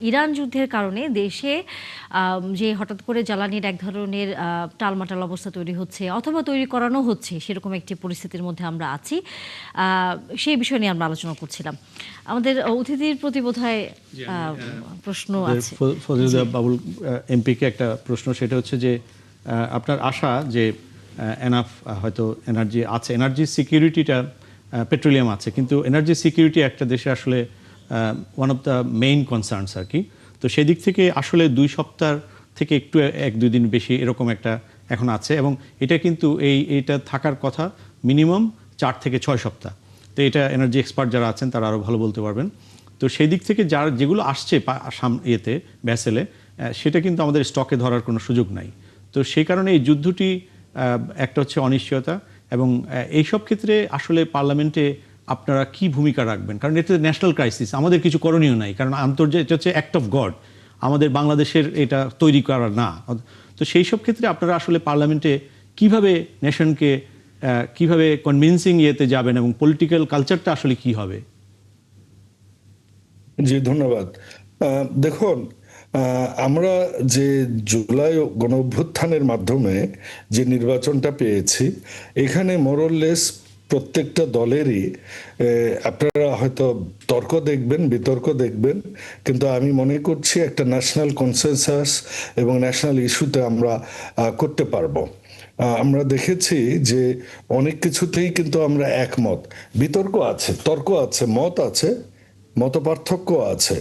Iran যুদ্ধের কারণে দেশে যে হঠাৎ করে জ্বালানির এক ধরনের টালমাটাল অবস্থা তৈরি হচ্ছে অথবা তৈরি করানো হচ্ছে সেরকম একটি পরিস্থিতির মধ্যে আমরা আছি। সেই বিষয় নিয়ে আমরা আলোচনা করছিলাম। আমাদের অতিথির প্রতি বোধহয় প্রশ্ন আছে। ফজলুল্লাহ বাবুল এমপিকে একটা প্রশ্ন, সেটা হচ্ছে যে আপনার আশা যে এনাফ হয়তো এনার্জি আছে, এনার্জি সিকিউরিটিটা পেট্রোলিয়াম আছে, কিন্তু এনার্জি সিকিউরিটি একটা দেশে আসলে one of the main concerns আর কি। তো সেই দিক থেকে আসলে 2 সপ্তাহ থেকে একটু 1-2 দিন বেশি এরকম একটা এখন আছে, এবং এটা কিন্তু এইটা থাকার কথা মিনিমাম 4 থেকে 6 সপ্তাহ। তো এটা এনার্জি এক্সপার্ট যারা আছেন তারা আরও ভালো বলতে পারবেন। তো সেই দিক থেকে যেগুলো আসছে ইয়েতে ভ্যাসেলে, সেটা কিন্তু আমাদের স্টকে ধরার কোনো সুযোগ নাই। তো সেই কারণে এই যুদ্ধটি একটা হচ্ছে অনিশ্চয়তা, এবং এইসব ক্ষেত্রে আসলে পার্লামেন্টে আপনারা কি ভূমিকা রাখবেন? কারণ এটা ন্যাশনাল ক্রাইসিস, আমাদের কিছু করণীয় নাই, কারণ এটা হচ্ছে অ্যাক্ট অফ গড, আমাদের বাংলাদেশের এটা তৈরি করা না। তো সেই সব ক্ষেত্রে আপনারা আসলে পার্লামেন্টে কিভাবে নেশনকে কিভাবে কনভিন্সিং ইয়েতে যাবেন, এবং পলিটিক্যাল কালচারটা আসলে কি হবে? জি, ধন্যবাদ। দেখুন, আমরা যে জুলাই গণ অভ্যুত্থানের মাধ্যমে যে নির্বাচনটা পেয়েছি, এখানে মোরলেস প্রত্যেকটা দলেরই আপনারা হয়তো তর্ক দেখবেন, বিতর্ক দেখবেন, কিন্তু আমি মনে করছি একটা ন্যাশনাল কনসেনসাস এবং ন্যাশনাল ইস্যুতে আমরা করতে পারবো। আমরা দেখেছি যে অনেক কিছুতেই কিন্তু আমরা একমত। বিতর্ক আছে, তর্ক আছে, মত আছে, মত পার্থক্য আছে,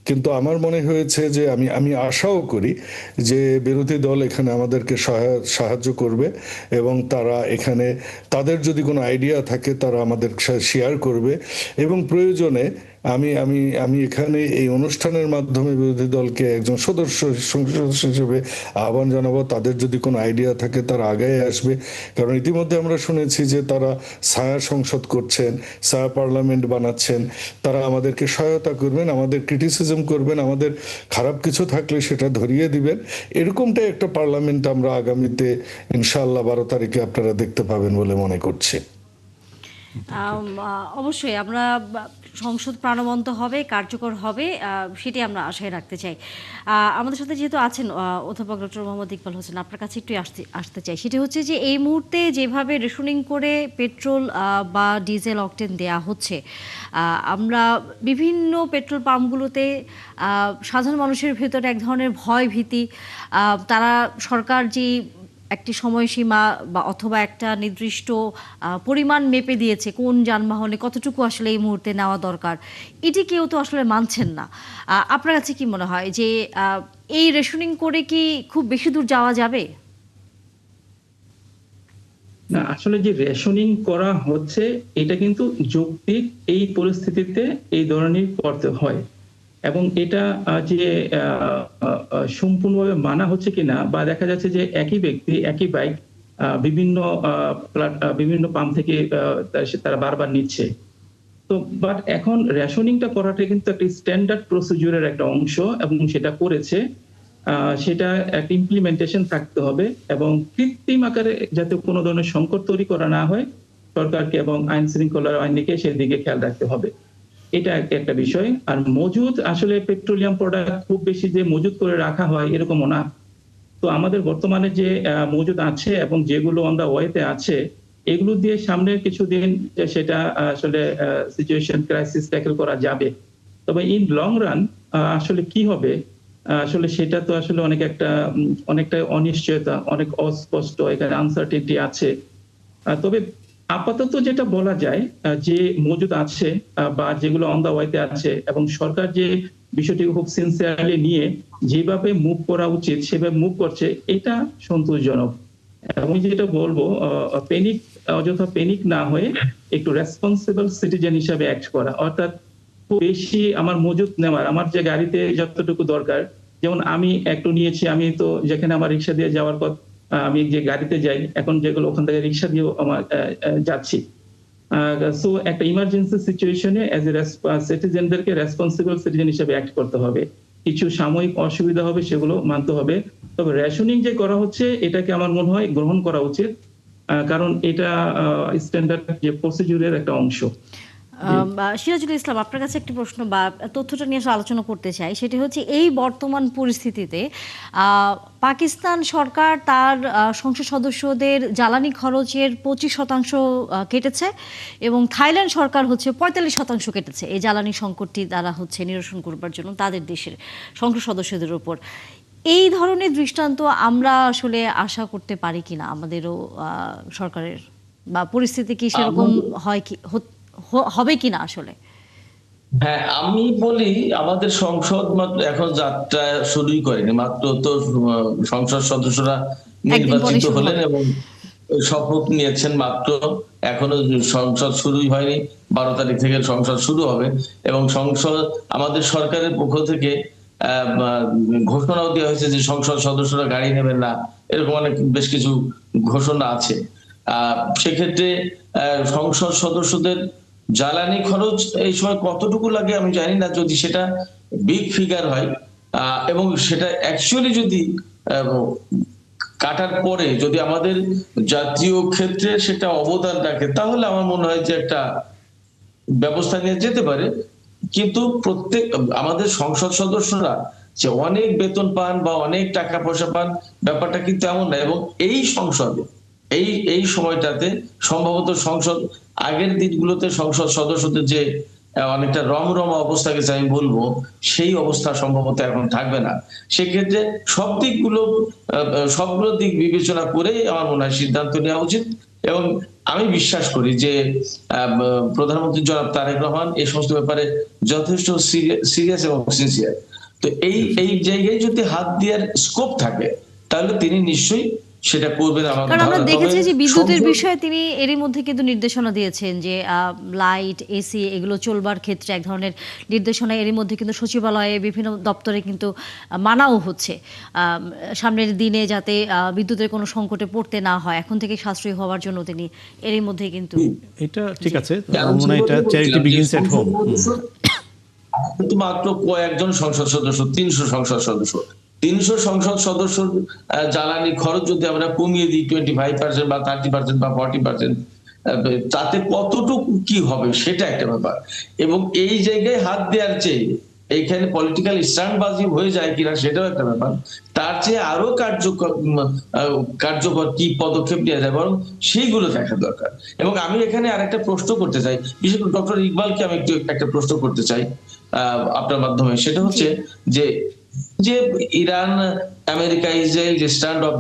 কিন্তু আমার মনে হয়েছে যে আমি আশাও করি যে বিরোধী দল এখানে আমাদেরকে সাহায্য করবে, এবং তারা এখানে তাদের যদি কোনো আইডিয়া থাকে তারা আমাদের শেয়ার করবে, এবং প্রয়োজনে আমি আমি আমি এখানে এই অনুষ্ঠানের মাধ্যমে বিরোধী দলকে একজন সদস্য হিসেবে আহ্বান জানাবো, তাদের যদি কোনো আইডিয়া থাকে তারা আগে আসবে। কারণ ইতিমধ্যে আমরা শুনেছি যে তারা ছায়া সংসদ করছেন, ছায়া পার্লামেন্ট বানাচ্ছেন, তারা আমাদেরকে সহায়তা করবেন, আমাদের ক্রিটিসিজম করবেন, আমাদের খারাপ কিছু থাকলে সেটা ধরিয়ে দিবেন। এরকমটাই একটা পার্লামেন্ট আমরা আগামীতে ইনশাআল্লাহ 12 তারিখে আপনারা দেখতে পাবেন বলে মনে করছি। অবশ্যই আমরা সংসদ প্রাণবন্ত হবে, কার্যকর হবে, সেটি আমরা আশায় রাখতে চাই। আমাদের সাথে যেহেতু আছেন অধ্যাপক ডক্টর মোহাম্মদ ইকবাল হোসেন, আপনার কাছে একটু আসতে চাই। সেটি হচ্ছে যে এই মুহূর্তে যেভাবে রেশনিং করে পেট্রোল বা ডিজেল অকটেন দেয়া হচ্ছে, আমরা বিভিন্ন পেট্রোল পাম্পগুলোতে সাধারণ মানুষের ভেতরে এক ধরনের ভয় ভীতি, তারা সরকার যে একটি সময়সীমা বা অথবা একটা নির্দিষ্ট পরিমাণ মেপে দিয়েছে কোন যানবাহনে কতটুকু আসলে এই মুহূর্তে নেওয়া দরকার, এটি কেউ তো আসলে মানছেন না। আপনার কাছে কি মনে হয় যে এই রেশনিং করে কি খুব বেশি দূর যাওয়া যাবে? না, আসলে যে রেশনিং করা হচ্ছে এটা কিন্তু যৌক্তিক, এই পরিস্থিতিতে এই ধরনের করতে হয়, এবং এটা যে সম্পূর্ণভাবে মানা হচ্ছে কিনা, বা দেখা যাচ্ছে যে একই ব্যক্তি একই বাইক বিভিন্ন পাম্প থেকে তারা বারবার নিচ্ছে। তো বাট এখন রেশনিংটা করাটা কিন্তু একটা স্ট্যান্ডার্ড প্রসিডিউরের একটা অংশ, এবং সেটা করেছে, সেটা একটা ইমপ্লিমেন্টেশন থাকতে হবে, এবং কৃত্রিম আকারে যাতে কোনো ধরনের সংকট তৈরি করা না হয়, সরকারকে এবং আইন শৃঙ্খলা আইনকে সেদিকে খেয়াল রাখতে হবে। এটা একটা বিষয়। আর মজুদ, আসলে পেট্রোলিয়াম প্রোডাক্ট খুব বেশি যে মজুদ করে রাখা হয় এরকমও না। তো আমাদের বর্তমানে যে মজুদ আছে এবং যেগুলো অন দা ওয়েতে আছে, এগুলো দিয়ে সামনের কিছুদিন সেটা আসলে সিচুয়েশন ক্রাইসিস ট্যাকেল করা যাবে। তবে ইন লং রান আসলে কি হবে, আসলে সেটা তো আসলে অনেকটা অনিশ্চয়তা, অনেক অস্পষ্ট, এখানে আনসার্টেনটি আছে। তবে আপাতত যেটা বলা যায়, যে মজুদ আছে বা যেগুলো অন দা ওয়েতে আছে, এবং সরকার যে বিষয়টি খুব সিনসিয়ারলি নিয়ে যেভাবে মুভ করা উচিত সেভাবে মুভ করছে, এটা সন্তোষজনক। এবং যেটা বলবো, অযথা পেনিক না হয়ে একটু রেসপন্সিবল সিটিজেন হিসাবে অ্যাক্ট করা, অর্থাৎ খুব বেশি আমার মজুদ নেওয়ার, আমার যে গাড়িতে যতটুকু দরকার, যেমন আমি একটু নিয়েছি, আমি তো যেখানে আমার রিক্সা দিয়ে যাওয়ার পথ, আমি যে গাড়িতে যাই এখন, যেগুলো ওখান থেকে রিক্সা দিয়ে আমার যাচ্ছি। সো একটা ইমার্জেন্সি সিচুয়েশনে এজ এ সিটিজেনদেরকে রেসপন্সিবল সিটিজেন হিসেবে অ্যাক্ট করতে হবে। কিছু সাময়িক অসুবিধা হবে, সেগুলো মানতে হবে। তবে রেশনিং যে করা হচ্ছে এটাকে আমার মনে হয় গ্রহণ করা উচিত, কারণ এটা স্ট্যান্ডার্ড যে প্রসিডিউরের একটা অংশ। সিরাজুল ইসলাম, আপনার কাছে একটি প্রশ্ন বা তথ্যটা নিয়ে আসলে আলোচনা করতে চাই। সেটি হচ্ছে এই বর্তমান পরিস্থিতিতে পাকিস্তান সরকার তার সংসদ সদস্যদের জ্বালানি খরচের 25% কেটেছে এবং থাইল্যান্ড সরকার হচ্ছে 45% কেটেছে এই জ্বালানি সংকটটি দ্বারা হচ্ছে নিরসন করবার জন্য তাদের দেশের সংসদ সদস্যদের উপর। এই ধরনের দৃষ্টান্ত আমরা আসলে আশা করতে পারি কিনা আমাদেরও সরকারের, বা পরিস্থিতি কি সেরকম হয় কি হবে কিনা আসলে? হ্যাঁ, আমি বলি আমাদের সংসদ মাত্র এখন যাত্রা শুরুই করেনি, মাত্র তো সংসদ সদস্যরা একদিন পরে নির্বাচিত শুরু হলেন হবে। এবং শপথ নিয়েছেন মাত্র, এখনো সংসদ শুরুই হয়নি। 12 তারিখ থেকে সংসদ শুরু হবে এবং সংসদ আমাদের সরকারের পক্ষ থেকে ঘোষণাও দেওয়া হয়েছে যে সংসদ সদস্যরা গাড়ি নেবেন না, এরকম অনেক বেশ কিছু ঘোষণা আছে। সেক্ষেত্রে সংসদ সদস্যদের জ্বালানি খরচ এই সময় কতটুকু লাগে আমি জানি না, যদি সেটা বিগ ফিগার হয় এবং সেটা অ্যাকচুয়ালি যদি কাটার পরে যদি আমাদের জাতীয় ক্ষেত্রে সেটা অবদান রাখে, তাহলে আমার মনে হয় যে একটা ব্যবস্থা নিয়ে যেতে পারে। কিন্তু প্রত্যেক আমাদের সংসদ সদস্যরা যে অনেক বেতন পান বা অনেক টাকা পয়সা পান, ব্যাপারটা কিন্তু এমন না। এবং এই সংসদে এই সময়টাতে সম্ভবত সংসদ আগের দিনগুলোতে সংসদ সদস্যদের যে অনেকটা রমরমা অবস্থা গেছে আমি বলবো, সেই অবস্থা সম্ভবত এখন থাকবে না। সেক্ষেত্রে সবগুলো দিক বিবেচনা করে আমার মনে হয় সিদ্ধান্ত নেওয়া উচিত। এবং আমি বিশ্বাস করি যে প্রধানমন্ত্রী জনাব তারেক রহমান এই সমস্ত ব্যাপারে যথেষ্ট সিরিয়াস এবং সিনসিয়ার। তো এই জায়গায় যদি হাত দেওয়ার স্কোপ থাকে তাহলে তিনি নিশ্চয়ই সেটা করবেন আমার কারণ আমরা ধারণা। দেখেছি যে বিদ্যুতের সংসদ বিষয়ে তিনি এরই মধ্যে কিন্তু নির্দেশনা দিয়েছেন যে লাইট, এসি এগুলো চলবার ক্ষেত্রে এক ধরনের নির্দেশনা এরই মধ্যে কিন্তু সচিবালয়ে বিভিন্ন দপ্তরে কিন্তু মানাও হচ্ছে, সামনের দিনে যাতে বিদ্যুতের কোনো সংকটে পড়তে না হয়, এখন থেকে সাশ্রয়ী হওয়ার জন্য তিনি এরই মধ্যে কিন্তু। এটা ঠিক আছে, আমার মনে হয় এটা চ্যারিটি বিগিনস এট হোম। কিন্তু মাত্র কয়েকজন সংসদ সদস্য, 300 সংসদ সদস্য, 300 সংসদ সদস্য জ্বালানি খরচ যদি আমরা কমিয়ে দিই 25% বা 30% বা 40%, তাতে কতটুকু কি হবে সেটা একটা ব্যাপার। এবং এই জায়গায় হাত দেওয়ার চেয়ে এইখানে পলিটিক্যাল স্ট্যান্ডবাজি হয়ে যায় কিনা সেটাও একটা ব্যাপার। তার চেয়ে আরো কার্যকর কি পদক্ষেপ নেওয়া যায় বরং সেইগুলো দেখা দরকার। এবং আমি এখানে আরেকটা প্রশ্ন করতে চাই, বিশেষ করে ডক্টর ইকবালকে আমি একটা প্রশ্ন করতে চাই আপনার মাধ্যমে। সেটা হচ্ছে যে ইরান আমেরিকা ইসরায়েল যে স্ট্যান্ড অফ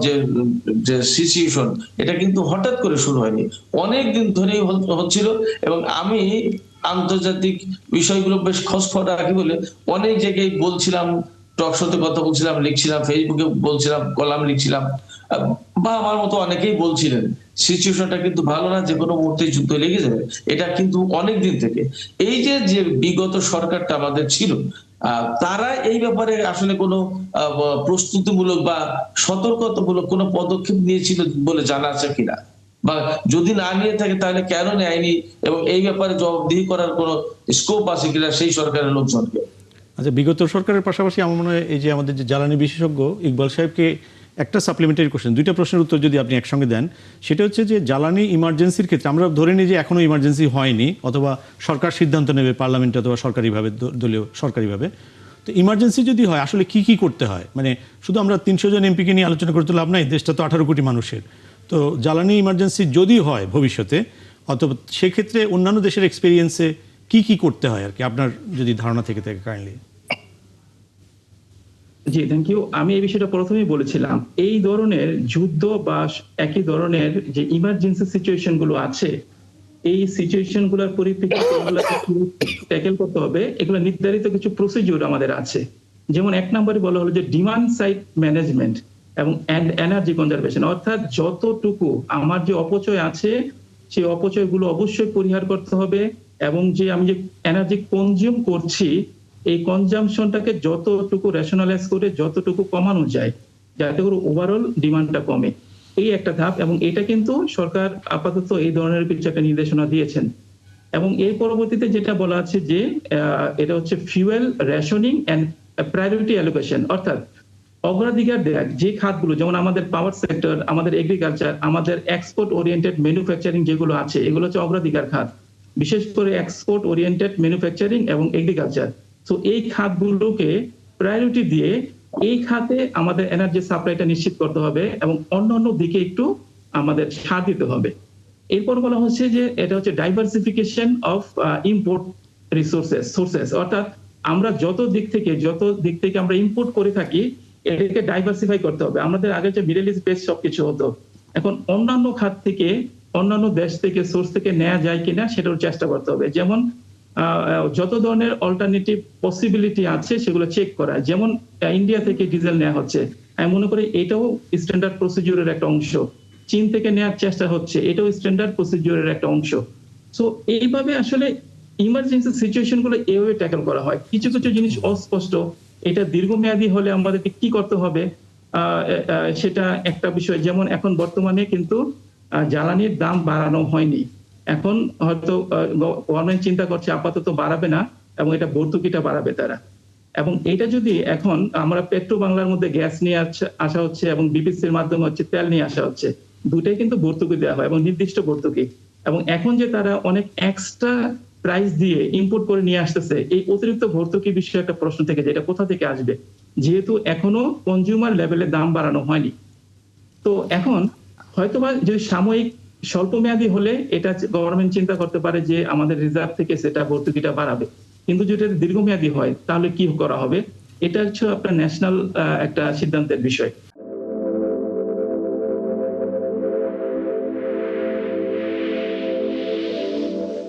যে সিচুয়েশন, এটা কিন্তু হঠাৎ করে শুরু হয়নি, অনেক দিন ধরেই হচ্ছিল। এবং আমি আন্তর্জাতিক বিষয়গুলো বেশ খোঁজখবর রাখি বলে অনেক জায়গায় বলছিলাম, টক শোতে কথা বলছিলাম, লিখছিলাম, ফেসবুকে বলছিলাম, কলাম লিখছিলাম, বা আমার মতো অনেকেই বলছিলেন সিচুয়েশনটা কিন্তু ভালো না, যে কোনো মুহূর্তে যুদ্ধ লেগে যাবে। এটা কিন্তু অনেক দিন থেকে এই যে বিগত সরকারটা আমাদের ছিল, তারা এই ব্যাপারে আসলে কোনো প্রস্তুতিমূলক বা সতর্কতামূলক কোনো পদক্ষেপ নিয়েছিল বলে জানা আছে কিনা, বা যদি না নিয়ে থাকে তাহলে কেন নেয়নি, এবং এই ব্যাপারে জবাবদিহি করার কোনো স্কোপ আছে কিনা সেই সরকারের লোকজনকে। আচ্ছা, বিগত সরকারের পাশাপাশি আমার মনে হয় এই যে আমাদের যে জ্বালানি বিশেষজ্ঞ ইকবাল সাহেবকে একটা সাপ্লিমেন্টারি কোশ্চেন, দুইটা প্রশ্নের উত্তর যদি আপনি একসঙ্গে দেন, সেটা হচ্ছে যে জ্বালানি ইমার্জেন্সির ক্ষেত্রে আমরা ধরে নিই যে এখনো ইমার্জেন্সি হয়নি, অথবা সরকার সিদ্ধান্ত নেবে পার্লামেন্টে অথবা সরকারিভাবে, দলীয় সরকারিভাবে। তো ইমার্জেন্সি যদি হয় আসলে কি কি করতে হয়? মানে শুধু আমরা 300 জন এমপিকে নিয়ে আলোচনা করতে লাভ নাই, দেশটা তো 18 কোটি মানুষের। তো জ্বালানি ইমার্জেন্সি যদি হয় ভবিষ্যতে, অথবা সেক্ষেত্রে অন্যান্য দেশের এক্সপেরিয়েন্সে কি কি করতে হয় আর কি, আপনার যদি ধারণা থেকে থাকে কাইন্ডলি। G, thank you. আমি এই বিষয়টা প্রথমেই বলেছিলাম, এই ধরনের যুদ্ধ বা একই ধরনের যে ইমার্জেন্সি সিচুয়েশন গুলো আছে, এই সিচুয়েশন গুলোর পরিপ্রেক্ষিতে এগুলোকে ট্যাকেল করতে হবে। এগুলো নির্ধারিত কিছু প্রসিডিউর আমাদের আছে। যেমন 1 নম্বরে বলা হলো যে ডিমান্ড সাইড ম্যানেজমেন্ট এবং এনার্জি কনজারভেশন, অর্থাৎ যতটুকু আমার যে অপচয় আছে সেই অপচয়গুলো অবশ্যই পরিহার করতে হবে, এবং যে আমি যে এনার্জি কনজিউম করছি এই কনজাম্পশনটাকে যতটুকু রেশনালাইজ করে যতটুকু কমানো যায় যাতে করে ওভারঅল ডিমান্ডটা কমে, এই একটা ধাপ। এবং এটা কিন্তু সরকার আপাতত এই ধরনের কিছু একটা নির্দেশনা দিয়েছেন। এবং এর পরবর্তীতে যেটা বলা আছে যে এটা হচ্ছে fuel rationing and priority allocation, অর্থাৎ অগ্রাধিকার দেয়া যে খাতগুলো, যেমন আমাদের পাওয়ার সেক্টর, আমাদের এগ্রিকালচার, আমাদের এক্সপোর্ট ওরিয়েন্টেড ম্যানুফ্যাকচারিং যেগুলো আছে, এগুলো হচ্ছে অগ্রাধিকার খাত। বিশেষ করে এক্সপোর্ট ওরিয়েন্টেড ম্যানুফ্যাকচারিং এবং এগ্রিকালচার। তো এই খাতগুলোকে প্রায়োরিটি দিয়ে এই খাতে আমাদের এনার্জি সাপ্লাইটা নিশ্চিত করতে হবে এবং অন্যান্য দিকে একটু আমাদের ছাড় দিতে হবে। এরপর বলা হচ্ছে যে এটা হচ্ছে ডাইভার্সিফিকেশন অফ ইম্পোর্ট সোর্সেস, অর্থাৎ আমরা যত দিক থেকে আমরা ইম্পোর্ট করে থাকি এটাকে ডাইভার্সিফাই করতে হবে। আমাদের আগে যে মিডল ইস্ট বেস সবকিছু হতো, এখন অন্যান্য খাত থেকে অন্যান্য দেশ থেকে সোর্স থেকে নেওয়া যায় কিনা সেটার চেষ্টা করতে হবে। যেমন যত ধরনের অল্টারনেটিভ পসিবিলিটি আছে সেগুলো চেক করা, যেমন ইন্ডিয়া থেকে ডিজেল নেওয়া হচ্ছে, আমি মনে করি এটাও স্ট্যান্ডার্ড প্রসিডিউরের একটা অংশ। চীন থেকে নেওয়ার চেষ্টা হচ্ছে, এটাও স্ট্যান্ডার্ড প্রসিডিউরের একটা অংশ। সো এইভাবে আসলে ইমার্জেন্সি সিচুয়েশন গুলো এইভাবে ট্যাকল করা হয়। কিছু কিছু জিনিস অস্পষ্ট, এটা দীর্ঘমেয়াদী হলে আমাদেরকে কি করতে হবে সেটা একটা বিষয়। যেমন এখন বর্তমানে কিন্তু জ্বালানির দাম বাড়ানো হয়নি, এখন হয়তো গভর্নমেন্ট চিন্তা করছে আপাতত বাড়াবে না এবং এটা ভর্তুকিটা বাড়াবে তারা। এবং এটা যদি এখন আমরা পেট্রো বাংলার মধ্যে গ্যাস নিয়ে আসা হচ্ছে এবং বিপিসির মাধ্যমে হচ্ছে তেল নিয়ে আসা হচ্ছে, দুটাই কিন্তু ভর্তুকি দেওয়া হয় এবং নির্দিষ্ট ভর্তুকি। এবং এখন যে তারা অনেক এক্সট্রা প্রাইস দিয়ে ইম্পোর্ট করে নিয়ে আসতেছে, এই অতিরিক্ত ভর্তুকি বিষয়ে একটা প্রশ্ন থেকে যেটা কোথা থেকে আসবে, যেহেতু এখনো কনজিউমার লেভেলে দাম বাড়ানো হয়নি। তো এখন হয়তোবা যদি সাময়িক স্বল্প মেয়াদী হলে এটা গভর্নমেন্ট চিন্তা করতে পারে যে আমাদের রিজার্ভ থেকে সেটা ভর্তুকিটা বাড়াবে, কিন্তু যদি এটা দীর্ঘমেয়াদী হয় তাহলে কি করা হবে, এটা হচ্ছে আপনার ন্যাশনাল একটা সিদ্ধান্তের বিষয়।